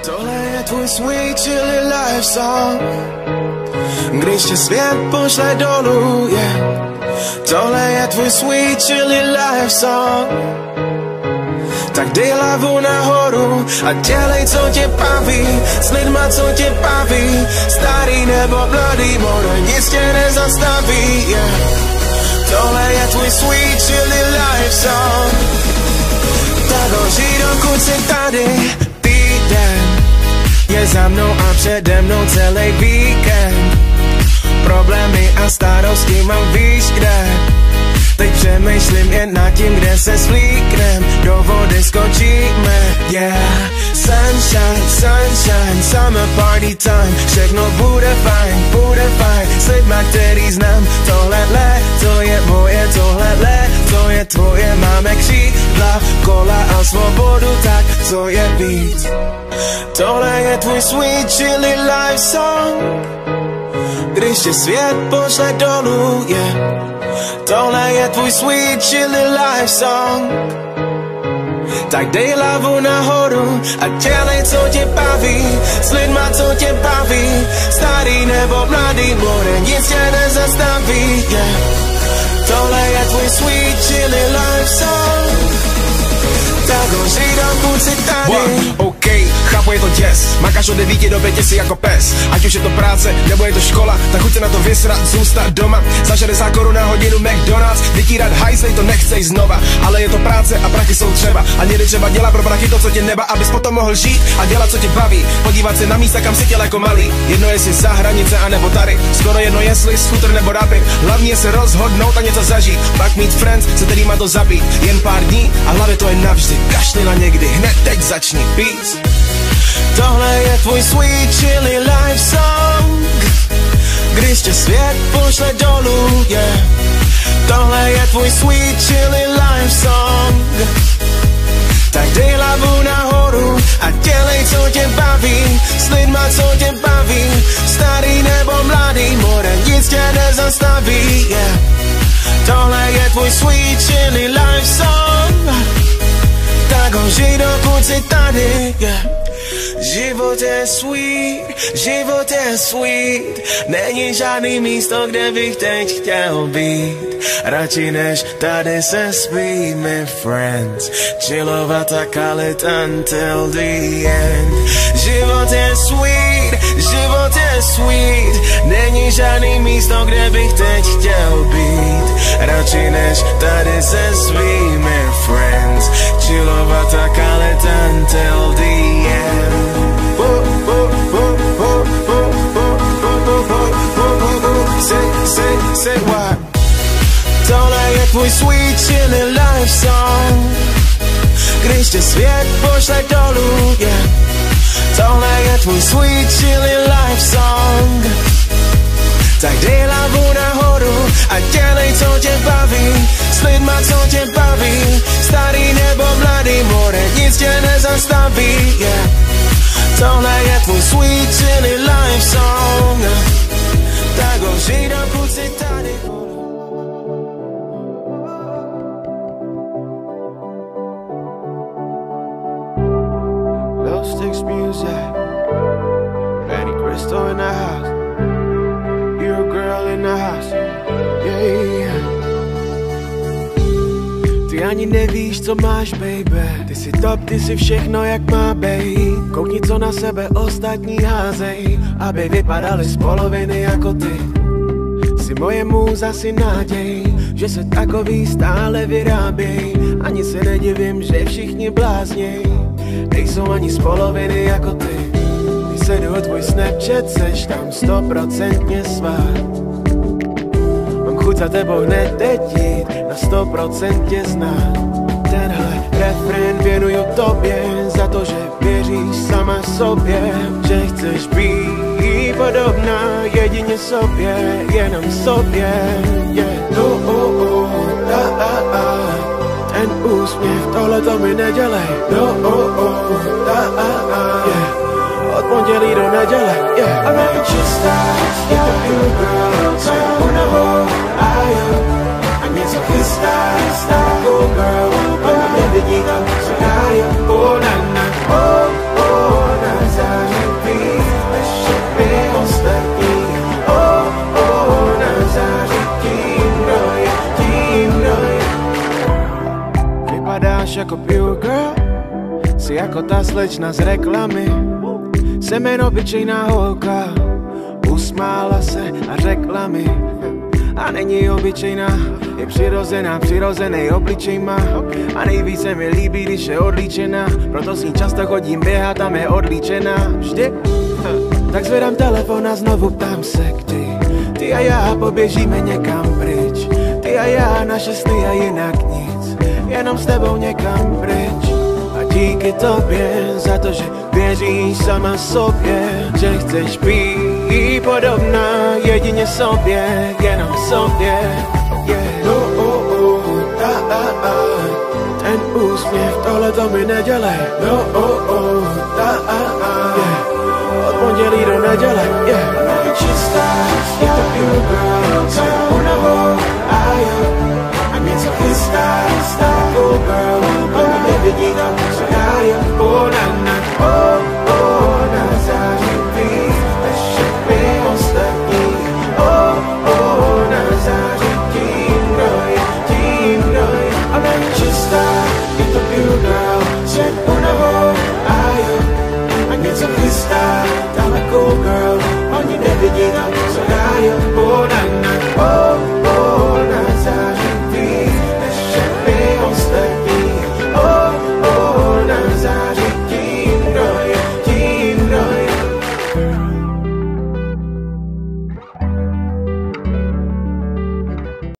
Tohle je tvůj sweet chilly life song, když tě svět pošle dolů, yeah. Tohle je tvůj sweet chilly life song, tak dej hlavu nahoru a dělej, co tě baví, s lidma, co tě baví, starý nebo mladý, more, nic tě nezastaví, yeah. Tohle je tvůj sweet chilly life song, tak ho žij, dokud jsi tady. Týden je za mnou a přede mnou celý víkend, problémy a starosti mám víš kde. Teď přemýšlím jen nad tím, kde se svlíknem, do vody skočíme, yeah. Sunshine, sunshine, summer party time, všechno bude fajn, s lidma, který znám. Tohle to je moje, tohle to je tvoje, máme křídla, kola a svobodu, tak co je víc. Tohle je tvůj sweet chilly life song, když tě svět pošle dolů, yeah. Tohle je tvůj sweet chilly life song, tak dej hlavu nahoru a dělej, co tě baví, s lidma, co tě baví, starý nebo mladý, more, nic tě nezastaví, yeah. Tohle je tvůj sweet chilly life song, tak ho žij, dokud jsi tady. OK, chápu, je to děs, makáš od 9 do 5 si jako pes. Ať už je to práce, nebo je to škola, tak chuť se na to vysrat, zůstat doma. Za 60 korun na hodinu McDonald's, vytírat hajzlej, to nechcej znova. Ale je to práce a prachy jsou třeba, a někdy třeba dělat pro prachy to, co tě neba, abys potom mohl žít a dělat, co tě baví. Podívat se na místa, kam si chtěl jako malý, jedno jestli za hranice a nebo tady, skoro jedno jestli scooter nebo rapy. Hlavně se rozhodnout a něco zažít, pak mít friends, se kterýma to zabít. Jen pár dní a hlavě to je navždy, kašli na někdy, hned teď začni, peace. Tohle je tvůj sweet chilly life song, když tě svět pošle dolů, yeah. Tohle je tvůj sweet chilly life song, tak dej hlavu nahoru a dělej, co tě baví, s lidma, co tě baví, starý nebo mladý, more, nic tě nezastaví, yeah. Tohle je tvůj sweet chilly life song, tak ho žij, dokud jsi tady, yeah. Život je sweet, není žádný místo, kde bych teď chtěl být. Radši než tady se svými friends, chillovat a kalit until the end. Život je sweet, není žádný místo, kde bych teď chtěl být. Radši než tady se svými friends, chillovat a kalit until the end. Say what? Tohle je tvůj sweet chilly life song, když tě svět pošle dolů, yeah. Tohle je tvůj sweet chilly life song, tak dej hlavu nahoru a dělej, co tě baví, s lidma, co tě baví, starý nebo mladý, more, nic tě nezastaví, yeah. Tohle je tvůj sweet chilly life song, tak ho žij, dokud jsi tady. Low Sticks Music, Manny Crystal in the house, you a girl in the house, yeah. Ty ani nevíš, co máš, baby, ty jsi top, ty jsi všechno, jak má bejt. Koukni, co na sebe ostatní házej, aby vypadali z poloviny jako ty. Jsi moje můza, si naděj, že se takový stále vyráběj. Ani se nedivím, že všichni blázněj, nejsou ani z poloviny jako ty. Když sedu tvůj Snapchat, seš tam 100% svá. Mám chuť za tebou hned teď jít, na 100% tě znát. Tenhle refrén věnuju tobě, za to, že věříš sama sobě, že chceš být podobná jedině sobě, jenom sobě, yeah. Ten úsměv, tohle to mi nedělej, yeah. Od pondělí do neděle, yeah. A nevím čistá, je to you girl, co já unavou, a jo. A něco chystá, cool girl, ona nevidí to, co já jo. Oh na na, oh na jako ta slečna z reklamy. Jsem jen obyčejná holka, usmála se a řekla mi. A není obyčejná, je přirozená, přirozený obličej má. A nejvíce mi líbí, když je odlíčená, proto s ní často chodím běhat, tam je odlíčená. Vždy. Tak zvedám telefon a znovu ptám se, kdy ty a já poběžíme někam pryč. Ty a já, naše sny a jinak nic, jenom s tebou někam pryč. A díky tobě za to, že věříš sama sobě, že chceš být podobná jedině sobě, jenom sobě. Ten úsměv, tohle to mi nedělej. Od pondělí do neděle, čistá, je to pure girl, co je unavou a jo. A něco chystá, cool girl, oni nevidí tam, co já jen na září víc, než všechny ostatní. Na září tím, kdo je. Ona je čistá, je to pure girl, co je unavou a jo. A něco chystá, cool girl, oni nevidí tam,